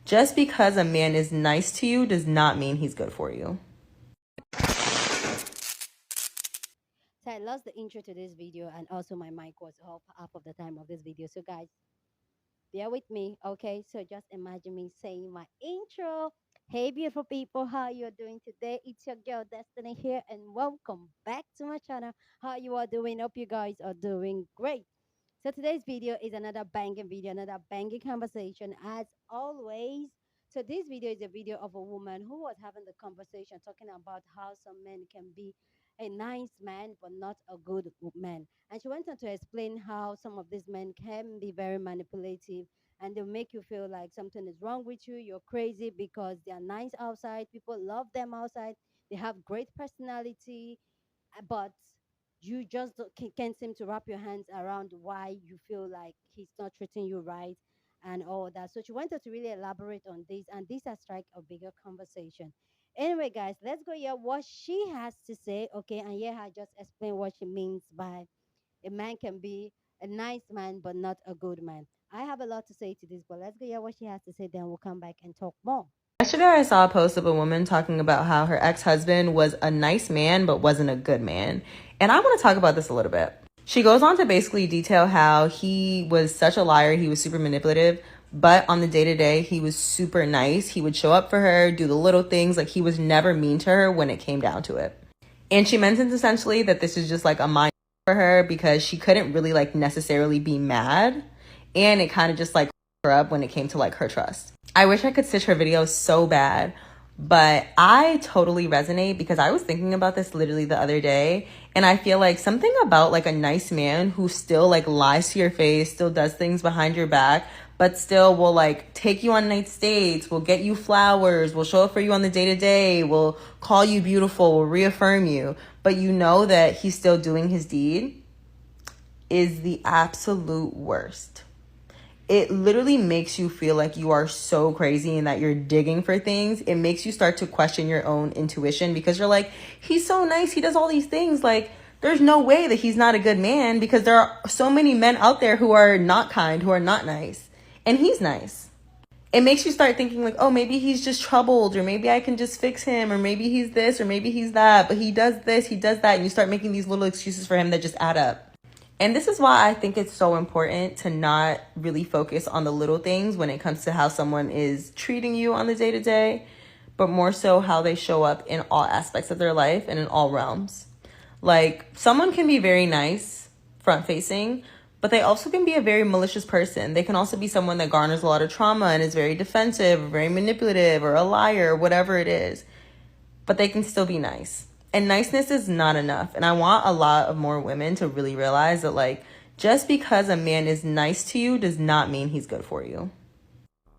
Just because a man is nice to you does not mean he's good for you. So I lost the intro to this video, and also my mic was off half of the time of this video. So guys, bear with me, okay? So just imagine me saying my intro. Hey beautiful people, how you are doing today? It's your girl Destiny here, and welcome back to my channel. How you are doing? Hope you guys are doing great. So today's video is another banging video, another banging conversation as always. So this video is a video of a woman who was having the conversation talking about how some men can be a nice man but not a good man. And she went on to explain how some of these men can be very manipulative and they'll make you feel like something is wrong with you. You're crazy because they're nice outside. People love them outside. They have great personality, but you just can't seem to wrap your hands around why you feel like he's not treating you right and all that. So she wanted to really elaborate on this, and this has strike a bigger conversation. Anyway, guys, let's go hear what she has to say. Okay, and yeah, I just explain what she means by a man can be a nice man but not a good man. I have a lot to say to this, but let's go hear what she has to say. Then we'll come back and talk more. Yesterday, I saw a post of a woman talking about how her ex-husband was a nice man but wasn't a good man. And I want to talk about this a little bit. She goes on to basically detail how he was such a liar, he was super manipulative, but on the day-to-day, he was super nice. He would show up for her, do the little things, like he was never mean to her when it came down to it. And she mentions essentially that this is just like a mind for her because she couldn't really like necessarily be mad. And it kind of just like her up when it came to like her trust. I wish I could stitch her video so bad, but I totally resonate because I was thinking about this literally the other day. And I feel like something about like a nice man who still like lies to your face, still does things behind your back, but still will like take you on night dates, will get you flowers, will show up for you on the day to day, will call you beautiful, will reaffirm you, but you know that he's still doing his deed is the absolute worst. It literally makes you feel like you are so crazy and that you're digging for things. It makes you start to question your own intuition because you're like, he's so nice. He does all these things. Like, there's no way that he's not a good man because there are so many men out there who are not kind, who are not nice. And he's nice. It makes you start thinking like, oh, maybe he's just troubled, or maybe I can just fix him, or maybe he's this, or maybe he's that, but he does this, he does that. And you start making these little excuses for him that just add up. And this is why I think it's so important to not really focus on the little things when it comes to how someone is treating you on the day to day, but more so how they show up in all aspects of their life and in all realms. Like, someone can be very nice, front facing, but they also can be a very malicious person. They can also be someone that garners a lot of trauma and is very defensive, or very manipulative, or a liar, or whatever it is. But they can still be nice. And niceness is not enough. And I want a lot of more women to really realize that, like, just because a man is nice to you does not mean he's good for you.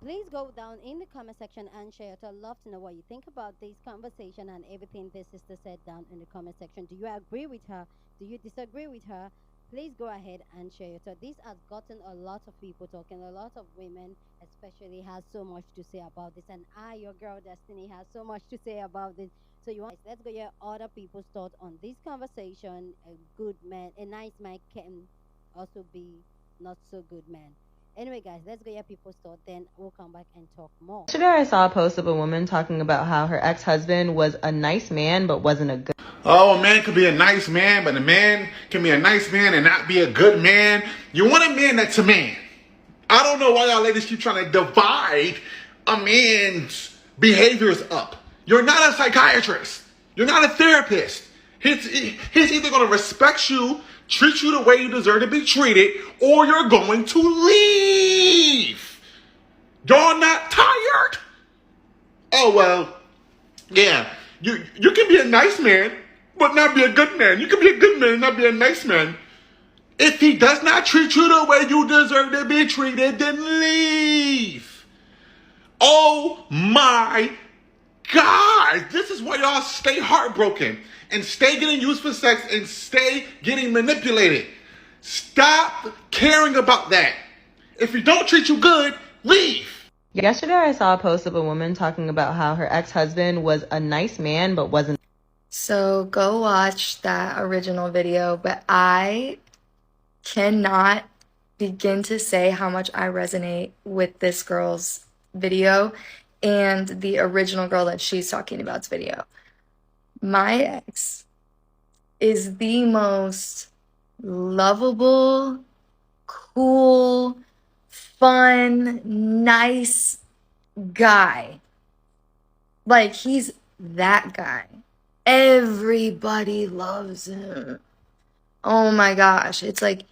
Please go down in the comment section and share it. I'd love to know what you think about this conversation and everything this sister said down in the comment section. Do you agree with her? Do you disagree with her? Please go ahead and share it. So this has gotten a lot of people talking. A lot of women, especially, has so much to say about this. And I, your girl Destiny, has so much to say about this. So you want? Let's go hear other people's thoughts on this conversation. A good man, a nice man, can also be not so good man. Anyway, guys, let's go hear people's thoughts. Then we'll come back and talk more. Yesterday, I saw a post of a woman talking about how her ex-husband was a nice man but wasn't a good. Oh, a man could be a nice man, but a man can be a nice man and not be a good man. You want a man that's a man. I don't know why y'all ladies keep trying to divide a man's behaviors up. You're not a psychiatrist. You're not a therapist. He's either going to respect you, treat you the way you deserve to be treated, or you're going to leave. You're not tired? Oh, well, yeah. You can be a nice man, but not be a good man. You can be a good man and not be a nice man. If he does not treat you the way you deserve to be treated, then leave. Oh my God. This is why y'all stay heartbroken and stay getting used for sex and stay getting manipulated. Stop caring about that. If he don't treat you good, leave. Yesterday, I saw a post of a woman talking about how her ex-husband was a nice man but wasn't. So go watch that original video, but I cannot begin to say how much I resonate with this girl's video and the original girl that she's talking about's video. My ex is the most lovable, cool, fun, nice guy. Like, he's that guy. Everybody loves him. Oh my gosh. It's like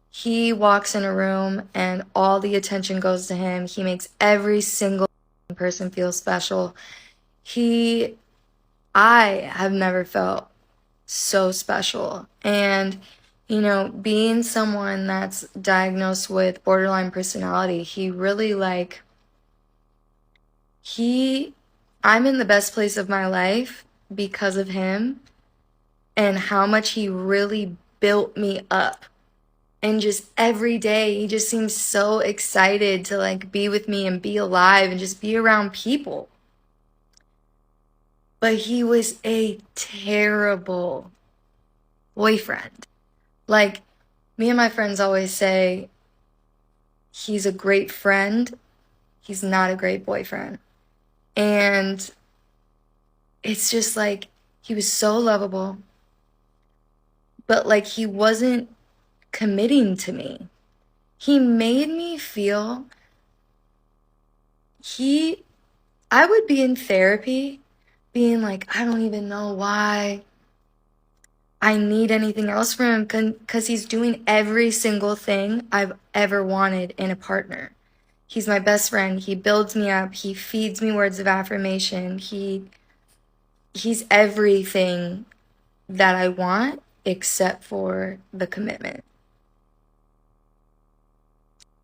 he walks in a room and all the attention goes to him. He makes every single person feel special. I have never felt so special. And, you know, being someone that's diagnosed with borderline personality, I'm in the best place of my life because of him and how much he really built me up. And just every day, he just seems so excited to like be with me and be alive and just be around people. But he was a terrible boyfriend. Like, me and my friends always say, he's a great friend. He's not a great boyfriend. And it's just like, he was so lovable, but like he wasn't committing to me. He made me feel I would be in therapy being like, I don't even know why I need anything else from him, because he's doing every single thing I've ever wanted in a partner. He's my best friend. He builds me up. He feeds me words of affirmation. He's everything that I want except for the commitment.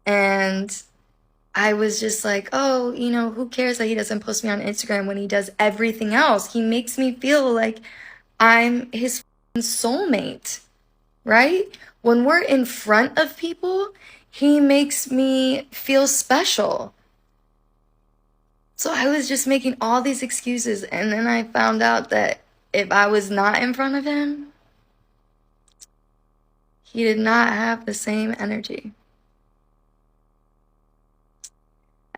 And I was just like, oh, you know, who cares that he doesn't post me on Instagram when he does everything else? He makes me feel like I'm his soulmate, right? When we're in front of people, he makes me feel special. So I was just making all these excuses, and then I found out that if I was not in front of him, he did not have the same energy.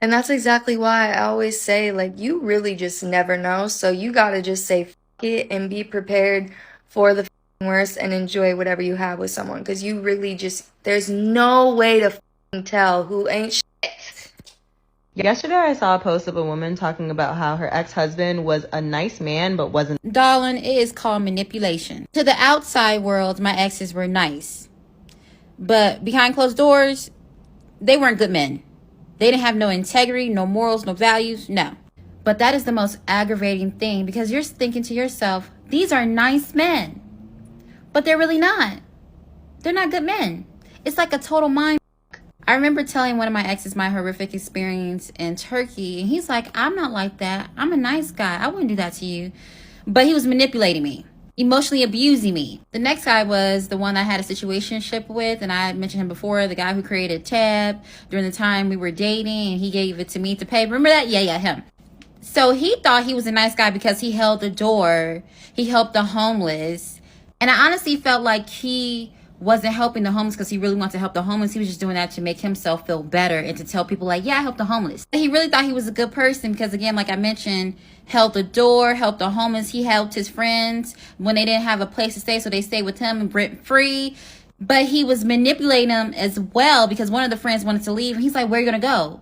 And that's exactly why I always say, like, you really just never know. So you gotta just say, f it, and be prepared for the worst and enjoy whatever you have with someone. Because you really just, there's no way to tell who ain't shit. Yesterday, I saw a post of a woman talking about how her ex-husband was a nice man, but wasn't. Darling, it is called manipulation. To the outside world, my exes were nice. But behind closed doors, they weren't good men. They didn't have no integrity, no morals, no values, no. But that is the most aggravating thing, because you're thinking to yourself, these are nice men. But they're really not. They're not good men. It's like a total mind. I remember telling one of my exes my horrific experience in Turkey, and he's like, I'm not like that. I'm a nice guy. I wouldn't do that to you. But he was manipulating me, emotionally abusing me. The next guy was the one I had a situationship with, and I mentioned him before, the guy who created Tab during the time we were dating, and he gave it to me to pay. Remember that? Yeah, him. So he thought he was a nice guy because he held the door. He helped the homeless. And I honestly felt like he wasn't helping the homeless because he really wanted to help the homeless. He was just doing that to make himself feel better and to tell people like, yeah, I helped the homeless. He really thought he was a good person because, again, like I mentioned, held the door, helped the homeless. He helped his friends when they didn't have a place to stay, so they stayed with him rent free. But he was manipulating them as well because one of the friends wanted to leave. And he's like, where are you going to go?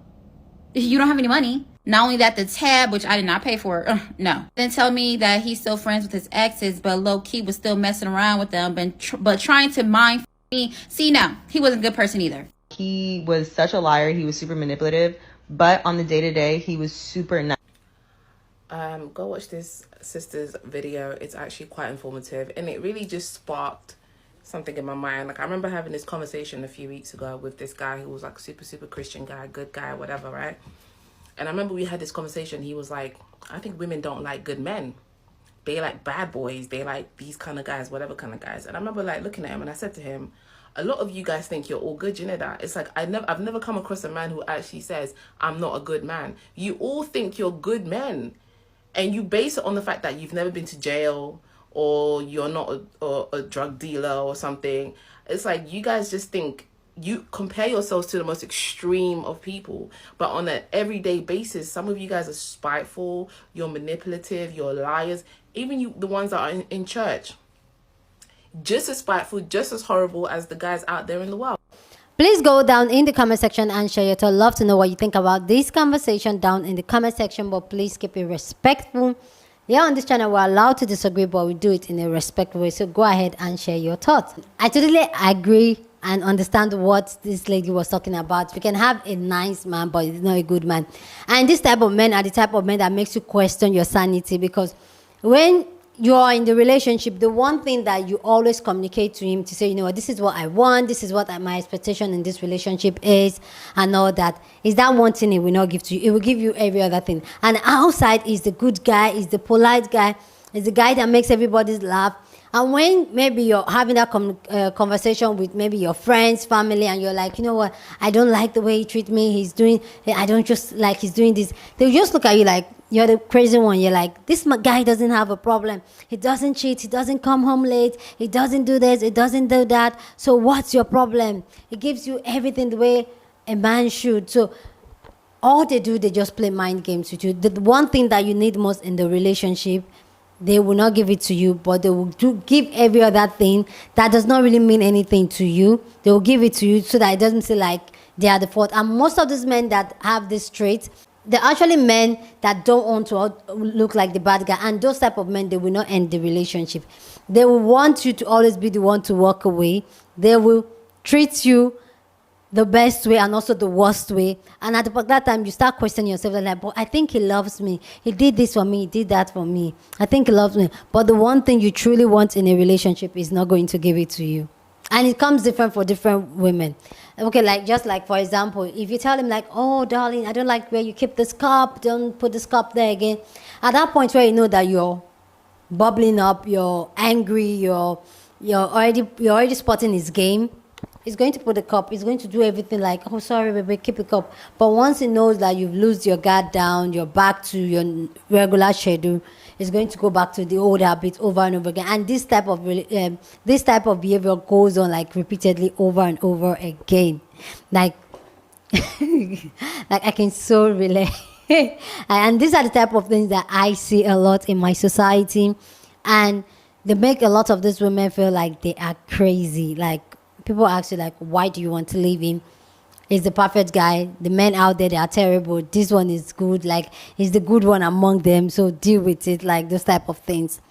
You don't have any money. Not only that, the tab, which I did not pay for, no. Then tell me that he's still friends with his exes, but low-key was still messing around with them, but trying to mind me. See, no, he wasn't a good person either. He was such a liar. He was super manipulative, but on the day-to-day, he was super nice. Go watch this sister's video. It's actually quite informative, and it really just sparked something in my mind. Like, I remember having this conversation a few weeks ago with this guy who was like super Christian guy, good guy, whatever, right? And I remember we had this conversation. He was like, I think women don't like good men. They like bad boys. They like these kind of guys, whatever kind of guys. And I remember like looking at him and I said to him, a lot of you guys think you're all good. You know that? It's like, I've never come across a man who actually says, I'm not a good man. You all think you're good men. And you base it on the fact that you've never been to jail or you're not a drug dealer or something. It's like, you guys just think you compare yourselves to the most extreme of people, but on an everyday basis, some of you guys are spiteful, you're manipulative, you're liars. Even you, the ones that are in church, just as spiteful, just as horrible as the guys out there in the world. Please go down in the comment section and share your thoughts. Love to know what you think about this conversation down in the comment section, but please keep it respectful. Yeah, on this channel, we're allowed to disagree, but we do it in a respectful way. So go ahead and share your thoughts. I totally agree and understand what this lady was talking about. We can have a nice man, but he's not a good man. And this type of men are the type of men that makes you question your sanity, because when you are in the relationship, the one thing that you always communicate to him to say, you know what, this is what I want, this is what my expectation in this relationship is, and all that, is that one thing he will not give to you. It will give you every other thing. And outside is the good guy, is the polite guy, is the guy that makes everybody laugh. And when maybe you're having that conversation with maybe your friends, family, and you're like, you know what, I don't like the way he treats me, I don't just like he's doing this, they'll just look at you like you're the crazy one. You're like, this guy doesn't have a problem. He doesn't cheat. He doesn't come home late. He doesn't do this. He doesn't do that. So what's your problem? He gives you everything the way a man should. So all they do, they just play mind games with you. The one thing that you need most in the relationship, they will not give it to you, but they will give every other thing that does not really mean anything to you. They will give it to you so that it doesn't feel like they are the fault. And most of these men that have this trait, they're actually men that don't want to look like the bad guy. And those type of men, they will not end the relationship. They will want you to always be the one to walk away. They will treat you the best way and also the worst way. And at that time, you start questioning yourself, like, but I think he loves me. He did this for me. He did that for me. I think he loves me. But the one thing you truly want in a relationship is not going to give it to you. And it comes different for different women. Okay, like just like, for example, if you tell him like, oh, darling, I don't like where you keep this cup. Don't put this cup there again. At that point where you know that you're bubbling up, you're angry, you're already spotting his game, he's going to put the cup. He's going to do everything like, oh, sorry, baby, keep the cup. But once he knows that you've lost your guard down, you're back to your regular schedule, he's going to go back to the old habits over and over again. And this type of behavior goes on like repeatedly over and over again. Like, like I can so relate. And these are the type of things that I see a lot in my society. And they make a lot of these women feel like they are crazy. Like, people ask you, like, why do you want to leave him? He's the perfect guy. The men out there, they are terrible. This one is good. Like, he's the good one among them. So deal with it. Like, those type of things.